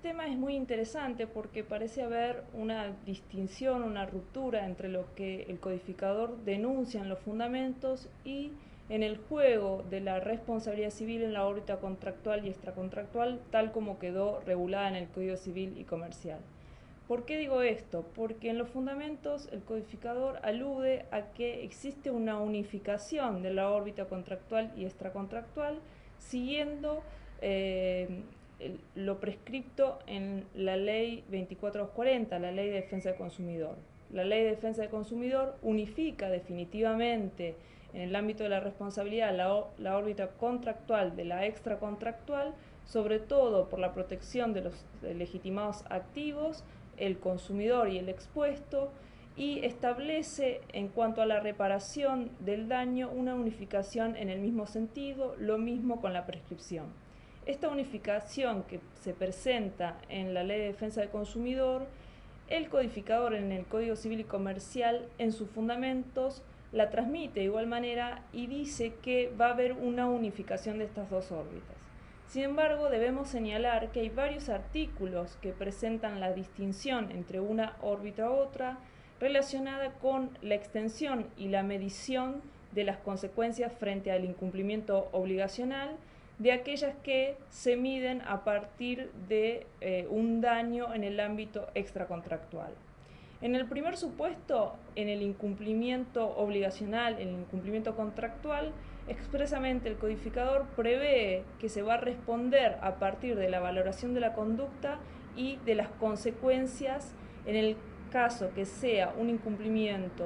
tema es muy interesante porque parece haber una distinción, una ruptura entre lo que el codificador denuncia en los fundamentos y en el juego de la responsabilidad civil en la órbita contractual y extracontractual, tal como quedó regulada en el Código Civil y Comercial. ¿Por qué digo esto? Porque en los fundamentos el codificador alude a que existe una unificación de la órbita contractual y extracontractual siguiendo lo prescripto en la Ley 24240, la Ley de Defensa del Consumidor. La Ley de Defensa del Consumidor unifica definitivamente en el ámbito de la responsabilidad la órbita contractual de la extracontractual, sobre todo por la protección de los legitimados activos, el consumidor y el expuesto, y establece en cuanto a la reparación del daño una unificación en el mismo sentido, lo mismo con la prescripción. Esta unificación que se presenta en la Ley de Defensa del Consumidor, el codificador en el Código Civil y Comercial, en sus fundamentos, la transmite de igual manera y dice que va a haber una unificación de estas dos órbitas. Sin embargo, debemos señalar que hay varios artículos que presentan la distinción entre una órbita u otra relacionada con la extensión y la medición de las consecuencias frente al incumplimiento obligacional de aquellas que se miden a partir de un daño en el ámbito extracontractual. En el primer supuesto, en el incumplimiento obligacional, en el incumplimiento contractual, expresamente el codificador prevé que se va a responder a partir de la valoración de la conducta y de las consecuencias. En el caso que sea un incumplimiento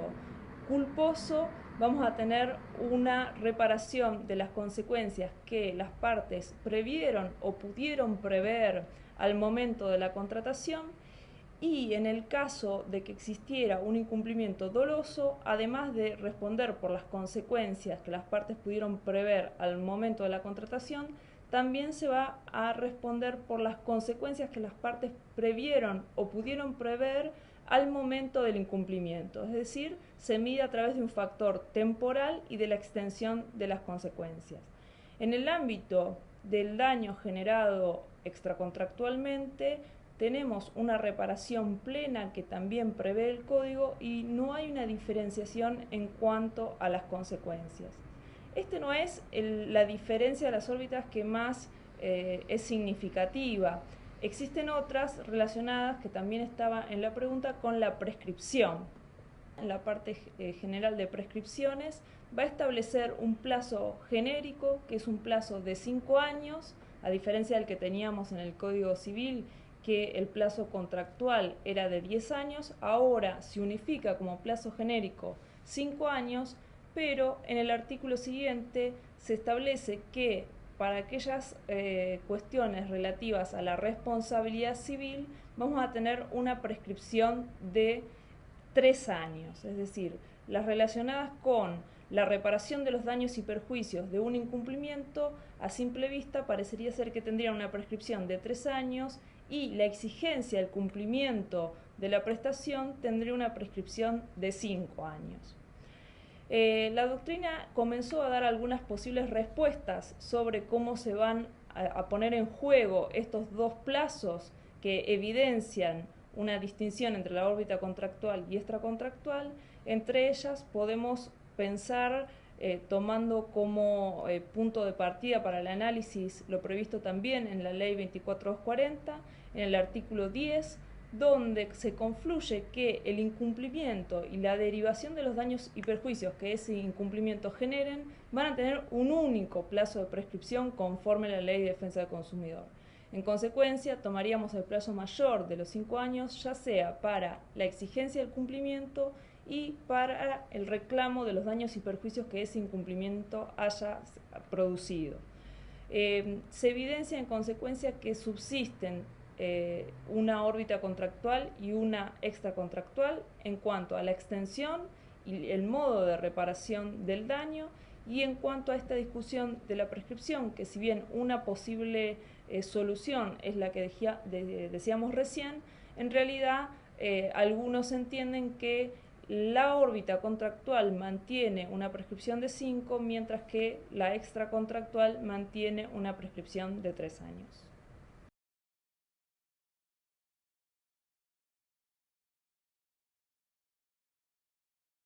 culposo, vamos a tener una reparación de las consecuencias que las partes previeron o pudieron prever al momento de la contratación, y en el caso de que existiera un incumplimiento doloso, además de responder por las consecuencias que las partes pudieron prever al momento de la contratación, también se va a responder por las consecuencias que las partes previeron o pudieron prever al momento del incumplimiento. Es decir, se mide a través de un factor temporal y de la extensión de las consecuencias. En el ámbito del daño generado extracontractualmente, tenemos una reparación plena que también prevé el código y no hay una diferenciación en cuanto a las consecuencias. Este no es la diferencia de las órbitas que más es significativa. Existen otras relacionadas, que también estaba en la pregunta, con la prescripción. En la parte general de prescripciones va a establecer un plazo genérico, que es un plazo de 5 años, a diferencia del que teníamos en el Código Civil, que el plazo contractual era de 10 años, ahora se unifica como plazo genérico 5 años, pero en el artículo siguiente se establece que para aquellas cuestiones relativas a la responsabilidad civil vamos a tener una prescripción de 3 años, es decir, las relacionadas con la reparación de los daños y perjuicios de un incumplimiento, a simple vista parecería ser que tendrían una prescripción de 3 años y la exigencia del cumplimiento de la prestación tendría una prescripción de 5 años. La doctrina comenzó a dar algunas posibles respuestas sobre cómo se van a poner en juego estos dos plazos que evidencian una distinción entre la órbita contractual y extracontractual. Entre ellas podemos pensar, tomando como punto de partida para el análisis lo previsto también en la Ley 24240, en el artículo 10, donde se confluye que el incumplimiento y la derivación de los daños y perjuicios que ese incumplimiento generen van a tener un único plazo de prescripción conforme a la Ley de Defensa del Consumidor. En consecuencia, tomaríamos el plazo mayor de los 5 años, ya sea para la exigencia del cumplimiento y para el reclamo de los daños y perjuicios que ese incumplimiento haya producido. Se evidencia en consecuencia que subsisten una órbita contractual y una extracontractual en cuanto a la extensión y el modo de reparación del daño, y en cuanto a esta discusión de la prescripción, que si bien una posible solución es la que decíamos recién, en realidad algunos entienden que la órbita contractual mantiene una prescripción de 5, mientras que la extracontractual mantiene una prescripción de 3 años.